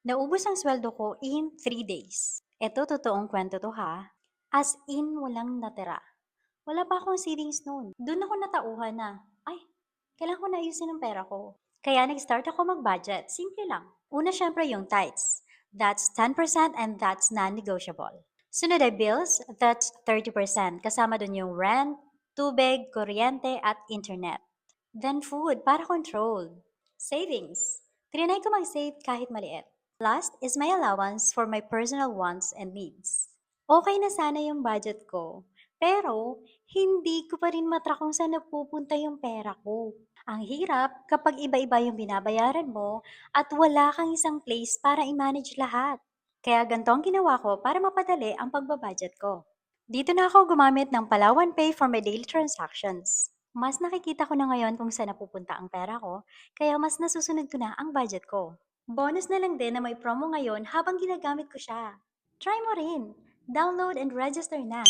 Naubos ang sweldo ko in 3 days. Eto totoong kwento to ha. As in walang natira. Wala pa akong savings noon. Doon ako natauhan na, ay, kailangan ko na ayusin ang pera ko. Kaya nag-start ako mag-budget. Simple lang. Una syempre yung tithes. That's 10% and that's non-negotiable. Sunod ay bills, that's 30%. Kasama dun yung rent, tubig, kuryente at internet. Then food, para controlled. Savings. Trinay ko mag-save kahit maliit. Last is my allowance for my personal wants and needs. Okay na sana yung budget ko, pero hindi ko pa rin matrack kung saan napupunta yung pera ko. Ang hirap kapag iba-iba yung binabayaran mo at wala kang isang place para i-manage lahat. Kaya ganito ang ginawa ko para mapadali ang pagbabudget ko. Dito na ako gumamit ng Palawan Pay for my daily transactions. Mas nakikita ko na ngayon kung saan napupunta ang pera ko, kaya mas nasusunod ko na ang budget ko. Bonus na lang din na may promo ngayon habang ginagamit ko siya. Try mo rin! Download and register na!